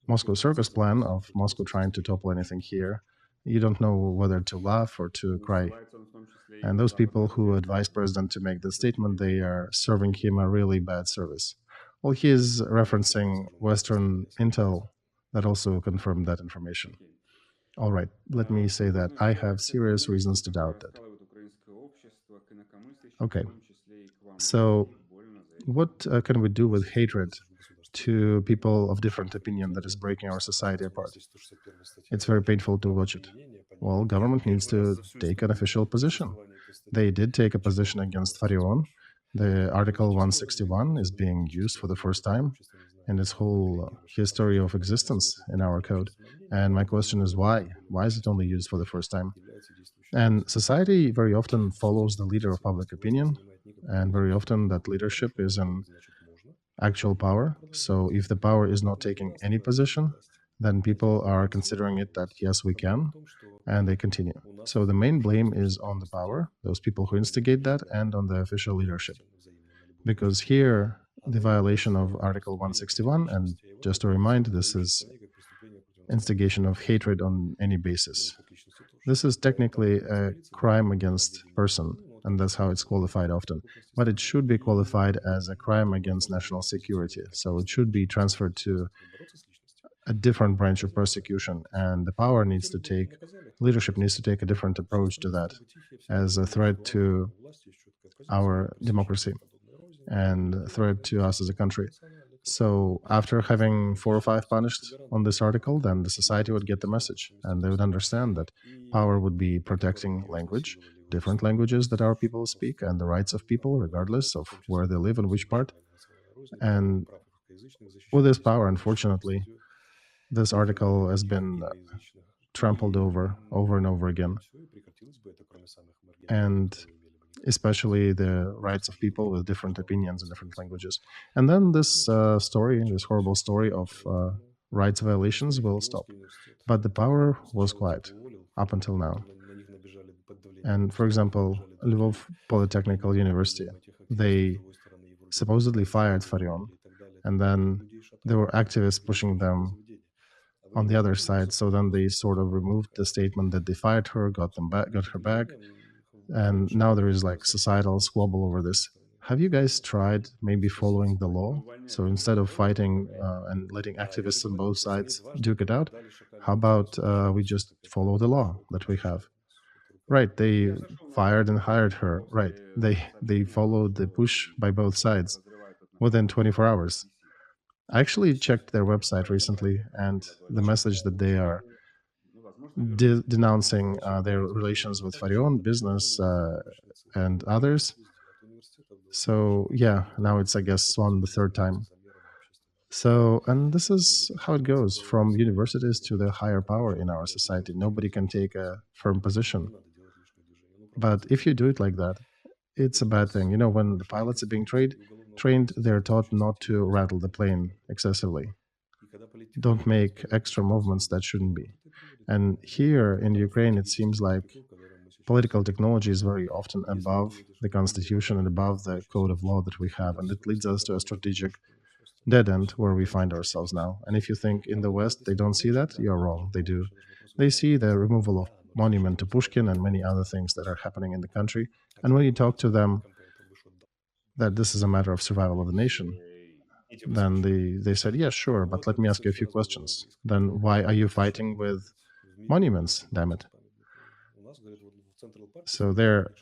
Moscow circus plan of Moscow trying to topple anything here. You don't know whether to laugh or to cry. And those people who advise President to make the statement, they are serving him a really bad service. Well, he is referencing Western intel that also confirmed that information. All right, let me say that I have serious reasons to doubt that. Okay, so what can we do with hatred to people of different opinion that is breaking our society apart? It's very painful to watch it. Well, government needs to take an official position. They did take a position against Farion. The Article 161 is being used for the first time in its whole history of existence in our code. And my question is why? Why is it only used for the first time? And society very often follows the leader of public opinion, and very often that leadership is in actual power. So if the power is not taking any position, then people are considering it that yes, we can, and they continue. So the main blame is on the power, those people who instigate that, and on the official leadership. Because here, the violation of Article 161, and just to remind, this is instigation of hatred on any basis. This is technically a crime against person, and that's how it's qualified often. But it should be qualified as a crime against national security. So it should be transferred to a different branch of prosecution, and the power needs to take, leadership needs to take a different approach to that as a threat to our democracy and a threat to us as a country. So after having 4 or 5 punished on this article, then the society would get the message, and they would understand that power would be protecting language, different languages that our people speak, and the rights of people, regardless of where they live and which part. And with this power, unfortunately, this article has been trampled over and over again. And especially the rights of people with different opinions and different languages. And then this story, this horrible story of rights violations will stop. But the power was quiet up until now. And for example, Lvov Polytechnical University, they supposedly fired Farion, and then there were activists pushing them on the other side. So then they sort of removed the statement that they fired her, got her back, and now there is like societal squabble over this. Have you guys tried maybe following the law? So instead of fighting and letting activists on both sides duke it out, how about we just follow the law that we have? Right, they fired and hired her. Right, they followed the push by both sides within 24 hours. I actually checked their website recently, and the message that they are denouncing their relations with Farion, business, and others. So yeah, now it's, I guess, Swan the third time. So, and this is how it goes from universities to the higher power in our society. Nobody can take a firm position. But if you do it like that, it's a bad thing. You know, when the pilots are being trained, they're taught not to rattle the plane excessively. Don't make extra movements that shouldn't be. And here in Ukraine, it seems like political technology is very often above the constitution and above the code of law that we have. And it leads us to a strategic dead end where we find ourselves now. And if you think in the West they don't see that, you're wrong. They do. They see the removal of monument to Pushkin and many other things that are happening in the country. And when you talk to them that this is a matter of survival of the nation, then they said, yeah, sure, but let me ask you a few questions. Then why are you fighting with monuments, damn it? So they're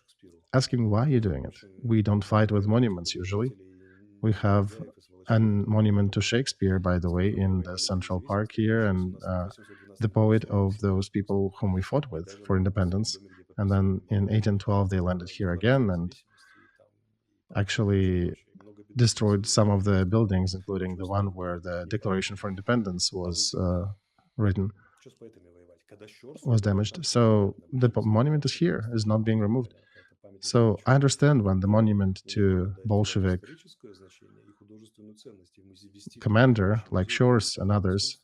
asking why you're doing it. We don't fight with monuments usually. We have a monument to Shakespeare, by the way, in the Central Park here, and the poet of those people whom we fought with for independence. And then in 1812, they landed here again and actually destroyed some of the buildings, including the one where the Declaration for Independence was written, was damaged. So the monument is here, is not being removed. So I understand when the monument to Bolshevik commander like Shores and others,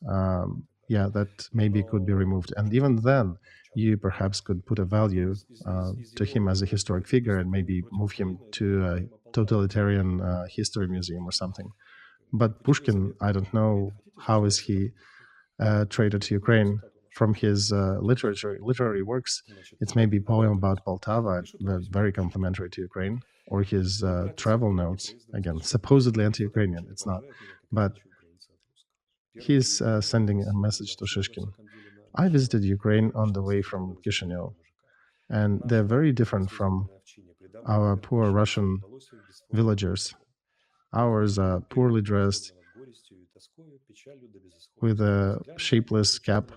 yeah, that maybe could be removed. And even then, you perhaps could put a value to him as a historic figure and maybe move him to a totalitarian history museum or something. But Pushkin, I don't know how is he traded to Ukraine. From his literary works, it's maybe a poem about Poltava, very complimentary to Ukraine, or his travel notes, again, supposedly anti-Ukrainian, it's not. But he's sending a message to Shishkin. I visited Ukraine on the way from Chisinau, and they're very different from our poor Russian villagers. Ours are poorly dressed, with a shapeless cap,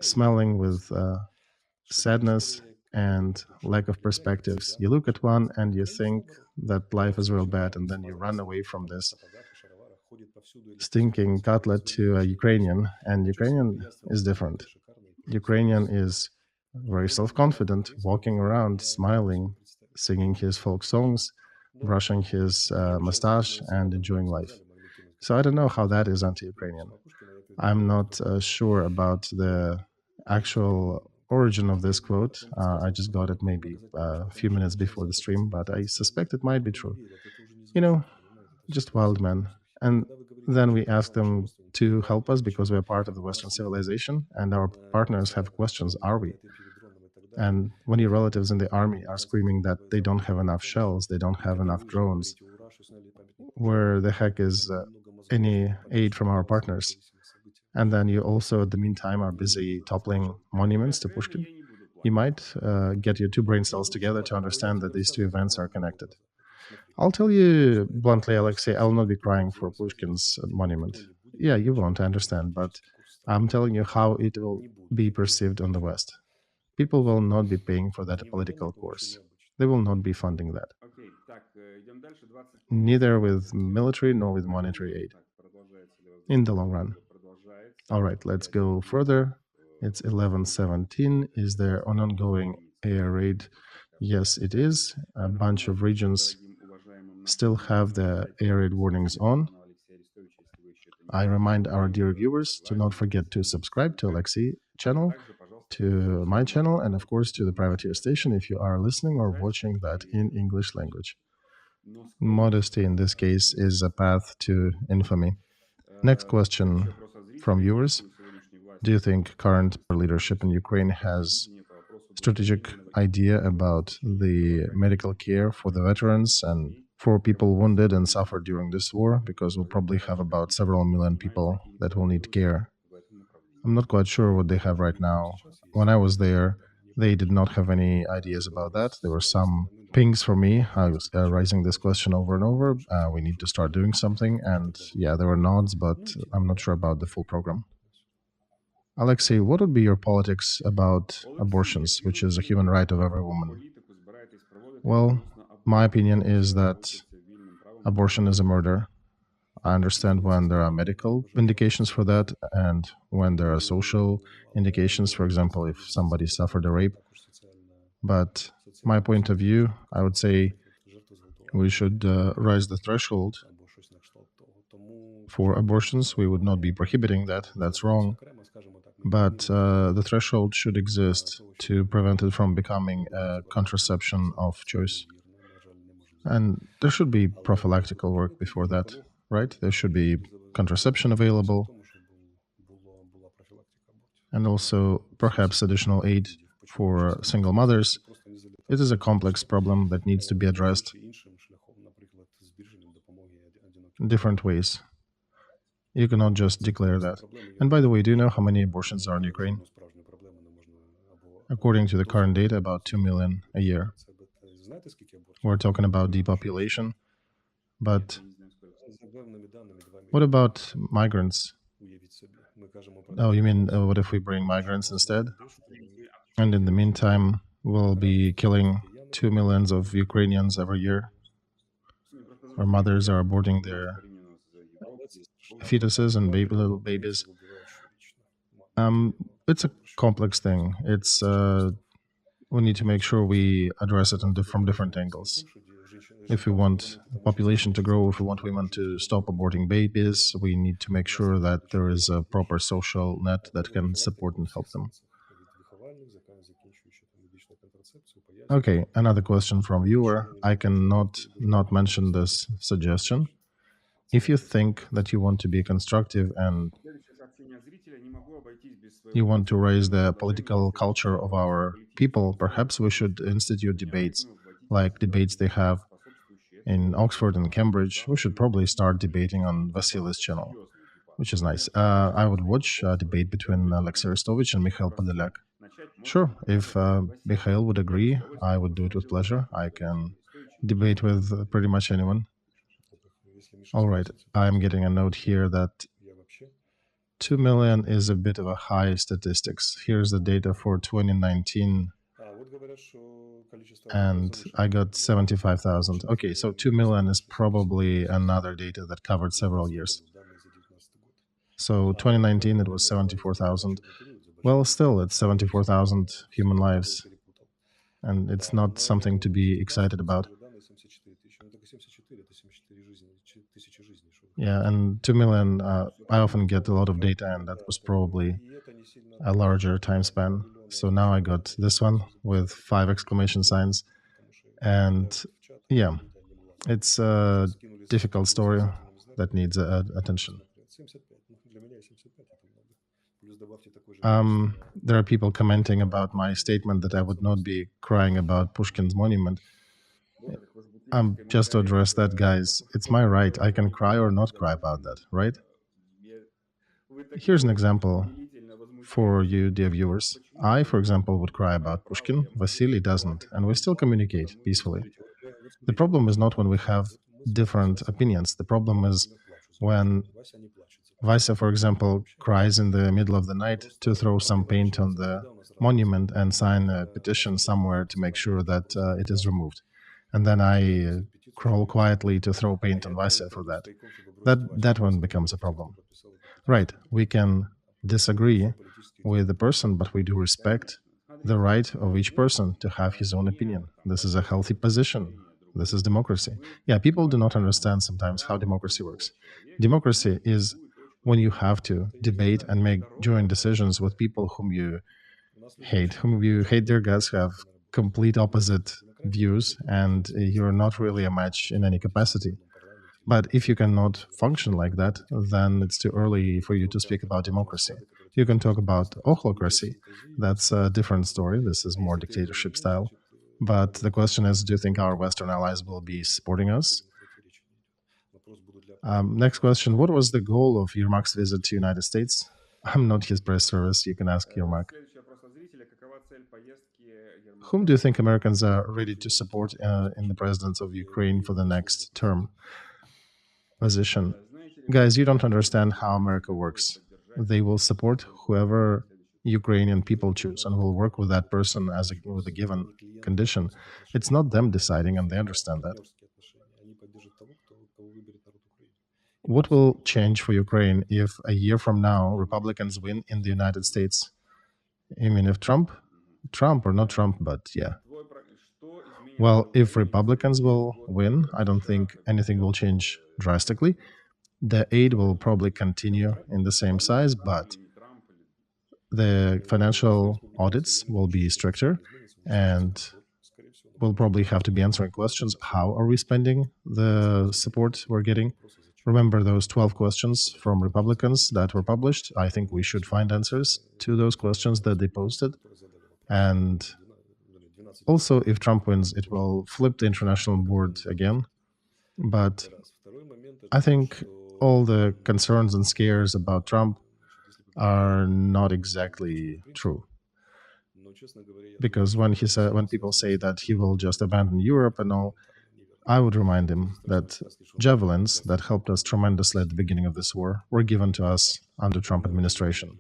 smelling with sadness and lack of perspectives. You look at one and you think that life is real bad, and then you run away from this stinking cutlet to a Ukrainian, and Ukrainian is different. Ukrainian is very self-confident, walking around, smiling, singing his folk songs, brushing his mustache, and enjoying life. So I don't know how that is anti-Ukrainian. I'm not sure about the actual origin of this quote. I just got it maybe a few minutes before the stream, but I suspect it might be true. You know, just wild men. And then we ask them to help us because we're part of the Western civilization, and our partners have questions, are we? And when your relatives in the army are screaming that they don't have enough shells, they don't have enough drones, where the heck is any aid from our partners? And then you also, at the meantime, are busy toppling monuments to Pushkin. You might get your two brain cells together to understand that these two events are connected. I'll tell you bluntly, Alexei, I'll not be crying for Pushkin's monument. Yeah, you won't, I understand, but I'm telling you how it will be perceived on the West. People will not be paying for that political course. They will not be funding that. Neither with military nor with monetary aid. In the long run. All right, let's go further. It's 11:17. Is there an ongoing air raid? Yes, it is. A bunch of regions still have the air raid warnings on. I remind our dear viewers to not forget to subscribe to Alexei channel, to my channel, and of course to the privateer station if you are listening or watching that in English language. Modesty in this case is a path to infamy. Next question from viewers. Do you think current leadership in Ukraine has strategic idea about the medical care for the veterans and for people wounded and suffered during this war? Because we'll probably have about several million people that will need care. I'm not quite sure what they have right now. When I was there, they did not have any ideas about that. There were some pings for me. I was raising this question over and over. We need to start doing something. And yeah, there were nods, but I'm not sure about the full program. Alexei, what would be your politics about abortions, which is a human right of every woman? Well, my opinion is that abortion is a murder. I understand when there are medical indications for that and when there are social indications, for example, if somebody suffered a rape. But my point of view, I would say we should raise the threshold for abortions. We would not be prohibiting that. That's wrong. But the threshold should exist to prevent it from becoming a contraception of choice. And there should be prophylactical work before that, right? There should be contraception available, and also perhaps additional aid for single mothers. It is a complex problem that needs to be addressed in different ways. You cannot just declare that. And by the way, do you know how many abortions are in Ukraine? According to the current data, about 2 million a year. We're talking about depopulation, but what about migrants? Oh, you mean what if we bring migrants instead? And in the meantime, we'll be killing 2 millions of Ukrainians every year. Our mothers are aborting their fetuses and little babies. It's a complex thing. It's we need to make sure we address it from different angles. If we want population to grow, if we want women to stop aborting babies, we need to make sure that there is a proper social net that can support and help them. Okay, another question from viewer. I cannot not mention this suggestion. If you think that you want to be constructive and you want to raise the political culture of our people, perhaps we should institute debates, like debates they have in Oxford and Cambridge. We should probably start debating on Vasily's channel, which is nice. I would watch a debate between Alexei Arestovych and Mikhail Podolyak. Sure, if Mikhail would agree, I would do it with pleasure. I can debate with pretty much anyone. All right, I'm getting a note here that 2 million is a bit of a high statistics. Here's the data for 2019, and I got 75,000. Okay, so 2 million is probably another data that covered several years. So 2019, it was 74,000. Well, still, it's 74,000 human lives, and it's not something to be excited about. Yeah, and 2 million, I often get a lot of data, and that was probably a larger time span. So now I got this one with 5 exclamation signs. And yeah, it's a difficult story that needs attention. There are people commenting about my statement that I would not be crying about Pushkin's monument. Just to address that, guys, it's my right. I can cry or not cry about that, right? Here's an example for you, dear viewers. I, for example, would cry about Pushkin. Vasily doesn't, and we still communicate peacefully. The problem is not when we have different opinions. The problem is when Vasya, for example, cries in the middle of the night to throw some paint on the monument and sign a petition somewhere to make sure that it is removed. And then I crawl quietly to throw paint on Vasya for that. That one becomes a problem. Right, we can disagree with the person, but we do respect the right of each person to have his own opinion. This is a healthy position. This is democracy. Yeah, people do not understand sometimes how democracy works. Democracy is when you have to debate and make joint decisions with people whom you hate their guts, have complete opposite views, and you're not really a match in any capacity. But if you cannot function like that, then it's too early for you to speak about democracy. You can talk about ochlocracy. That's a different story. This is more dictatorship style. But the question is, do you think our Western allies will be supporting us? Next question. What was the goal of Yermak's visit to United States? I'm not his press service. You can ask Yermak. Whom do you think Americans are ready to support in the president of Ukraine for the next term position? Guys, you don't understand how America works. They will support whoever Ukrainian people choose and will work with that person with a given condition. It's not them deciding, and they understand that. What will change for Ukraine if a year from now Republicans win in the United States? I mean, if Trump or not Trump, but yeah. Well, if Republicans will win, I don't think anything will change drastically. The aid will probably continue in the same size, but the financial audits will be stricter, and we'll probably have to be answering questions. How are we spending the support we're getting? Remember those 12 questions from Republicans that were published? I think we should find answers to those questions that they posted. And also, if Trump wins, it will flip the international board again. But I think all the concerns and scares about Trump are not exactly true. Because when people say that he will just abandon Europe and all, I would remind him that javelins that helped us tremendously at the beginning of this war were given to us under Trump administration.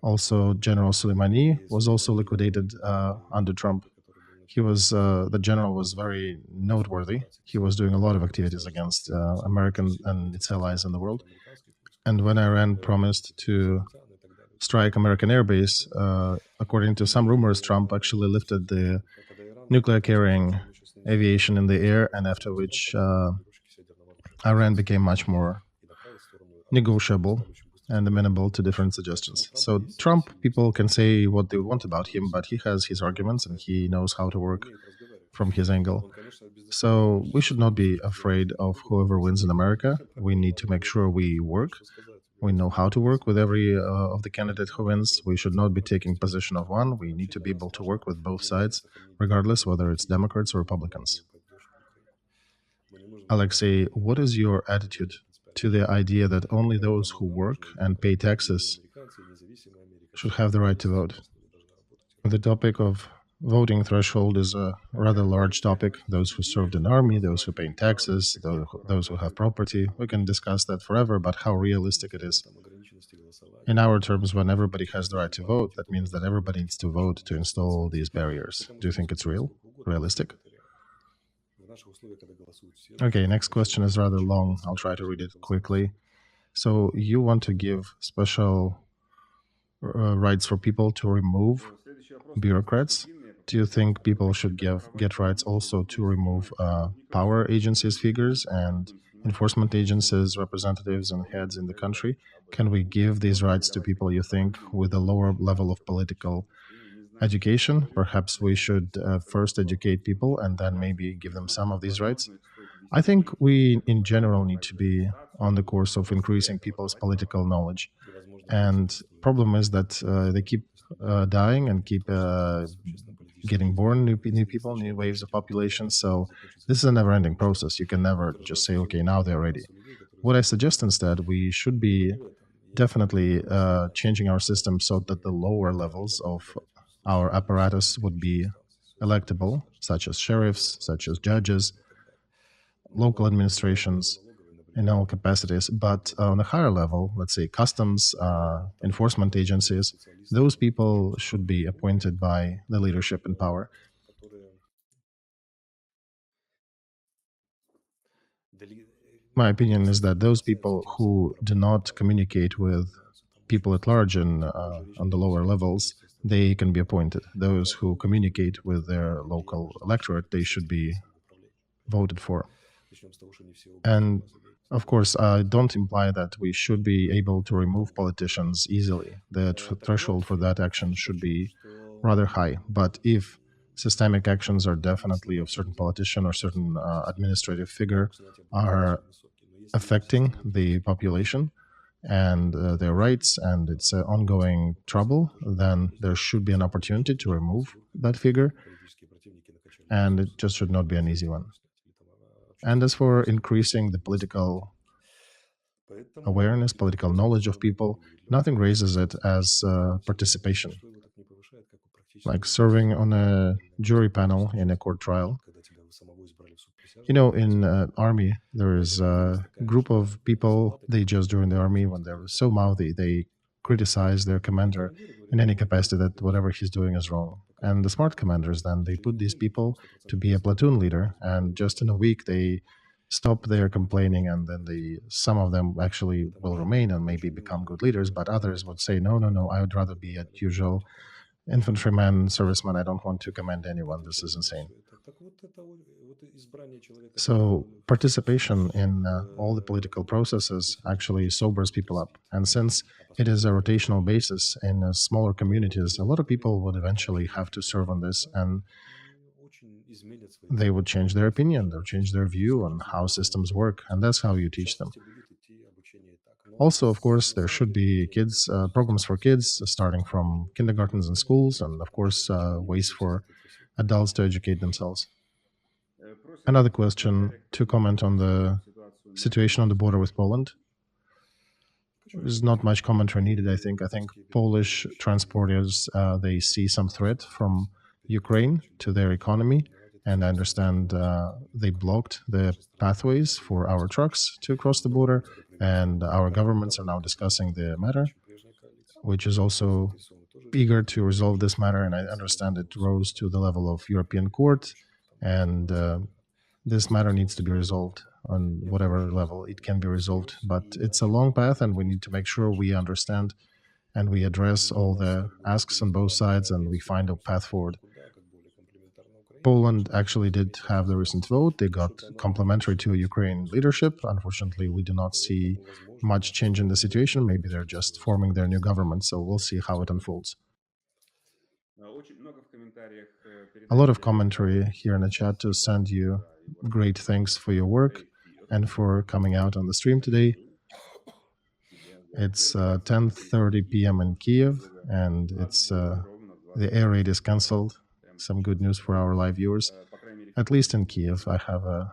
Also, General Soleimani was also liquidated under Trump. He was the general was very noteworthy. He was doing a lot of activities against American and its allies in the world. And when Iran promised to strike American airbase, according to some rumors, Trump actually lifted the nuclear carrying aviation in the air, and after which Iran became much more negotiable and amenable to different suggestions. So Trump, people can say what they want about him, but he has his arguments and he knows how to work from his angle. So we should not be afraid of whoever wins in America. We need to make sure we work. We know how to work with every of the candidate who wins. We should not be taking position of one. We need to be able to work with both sides, regardless whether it's Democrats or Republicans. Alexei, what is your attitude to the idea that only those who work and pay taxes should have the right to vote? The topic of voting threshold is a rather large topic. Those who served in the army, those who pay taxes, those who have property. We can discuss that forever, but how realistic it is. In our terms, when everybody has the right to vote, that means that everybody needs to vote to install these barriers. Do you think it's realistic? Okay, next question is rather long. I'll try to read it quickly. So you want to give special rights for people to remove bureaucrats? Do you think people should get rights also to remove power agencies figures and enforcement agencies, representatives and heads in the country? Can we give these rights to people, you think, with a lower level of political education? Perhaps we should first educate people and then maybe give them some of these rights. I think we, in general, need to be on the course of increasing people's political knowledge. And problem is that they keep dying and keep getting born new people, new waves of population. So this is a never-ending process. You can never just say, okay, now they're ready. What I suggest instead, we should be definitely changing our system so that the lower levels of our apparatus would be electable, such as sheriffs, such as judges, local administrations in all capacities. But on a higher level, let's say customs, enforcement agencies, those people should be appointed by the leadership in power. My opinion is that those people who do not communicate with people at large and on the lower levels, they can be appointed. Those who communicate with their local electorate, they should be voted for. And of course, I don't imply that we should be able to remove politicians easily. The threshold for that action should be rather high. But if systemic actions are definitely of certain politician or certain administrative figure are affecting the population and their rights, and it's ongoing trouble, then there should be an opportunity to remove that figure, and it just should not be an easy one. And as for increasing the political awareness, political knowledge of people, nothing raises it as participation. Like serving on a jury panel in a court trial. You know, in army, there is a group of people, they just joined the army when they were so mouthy, they criticize their commander in any capacity that whatever he's doing is wrong. And the smart commanders, then, they put these people to be a platoon leader, and just in a week, they stop their complaining, and then some of them actually will remain and maybe become good leaders, but others would say, no, I would rather be a usual infantryman, serviceman, I don't want to command anyone, this is insane. So participation in all the political processes actually sobers people up. And since it is a rotational basis in smaller communities, a lot of people would eventually have to serve on this, and they would change their opinion, they'll change their view on how systems work, and that's how you teach them. Also, of course, there should be programs for kids, starting from kindergartens and schools, and of course, ways for adults to educate themselves. Another question to comment on the situation on the border with Poland. there's not much commentary needed, I think. I think Polish transporters, they see some threat from Ukraine to their economy, and I understand they blocked the pathways for our trucks to cross the border, and our governments are now discussing the matter, which is also eager to resolve this matter, and I understand it rose to the level of European Court, and this matter needs to be resolved on whatever level it can be resolved. But it's a long path, and we need to make sure we understand and we address all the asks on both sides, and we find a path forward. Poland actually did have the recent vote. They got complementary to Ukraine leadership. Unfortunately, we do not see much change in the situation. Maybe they're just forming their new government, so we'll see how it unfolds. A lot of commentary here in the chat to send you great thanks for your work and for coming out on the stream today. It's 10:30 p.m. in Kyiv, and it's the air raid is cancelled. Some good news for our live viewers. At least in Kyiv, I have a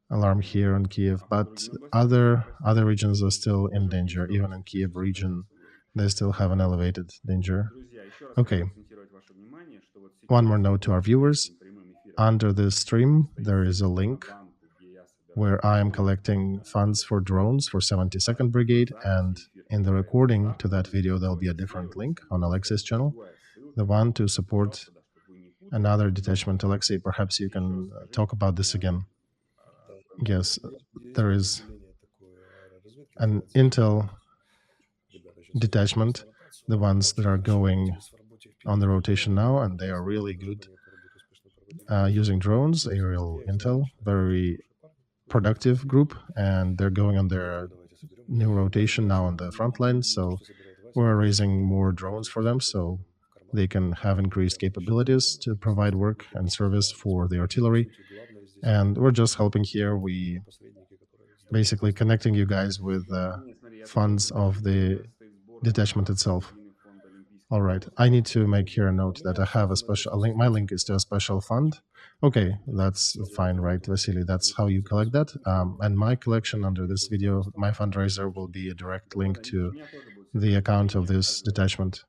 alarm here in Kyiv, but other regions are still in danger. Even in Kyiv region, they still have an elevated danger. Okay. One more note to our viewers. Under this stream, there is a link where I am collecting funds for drones for 72nd Brigade, and in the recording to that video, there'll be a different link on Alexei's channel, the one to support another detachment. Alexei, perhaps you can talk about this again. Yes, there is an intel detachment, the ones that are going on the rotation now, and they are really good using drones, aerial intel, very productive group, and they're going on their new rotation now on the front line. So we're raising more drones for them so they can have increased capabilities to provide work and service for the artillery. And we're just helping here. We basically connecting you guys with funds of the detachment itself. All right, I need to make here a note that I have a special link. My link is to a special fund. Okay, that's fine, right, Vasily? That's how you collect that. And my collection under this video, my fundraiser, will be a direct link to the account of this detachment.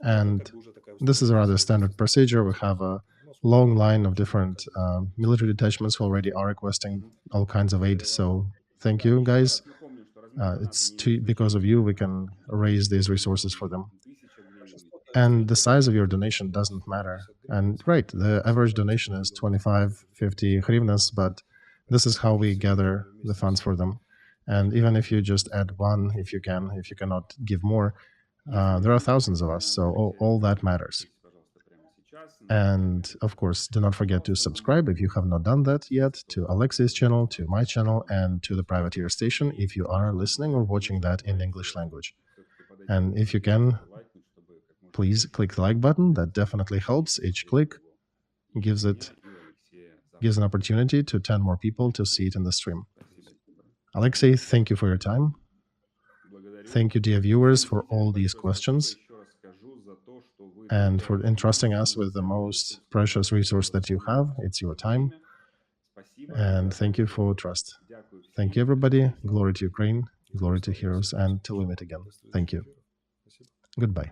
And this is a rather standard procedure. We have a long line of different military detachments who already are requesting all kinds of aid. So thank you, guys. It's because of you we can raise these resources for them. And the size of your donation doesn't matter. And right, the average donation is 25, 50 hryvnias, but this is how we gather the funds for them. And even if you just add one, if you cannot give more, there are thousands of us, so all that matters. And of course, do not forget to subscribe if you have not done that yet, to Alexei's channel, to my channel, and to the Privateer Station if you are listening or watching that in English language. And if you can, please click the like button. That definitely helps. Each click gives an opportunity to 10 more people to see it in the stream. Alexei, thank you for your time. Thank you, dear viewers, for all these questions and for entrusting us with the most precious resource that you have. It's your time. And thank you for trust. Thank you, everybody. Glory to Ukraine, glory to heroes, and till we meet again. Thank you. Goodbye.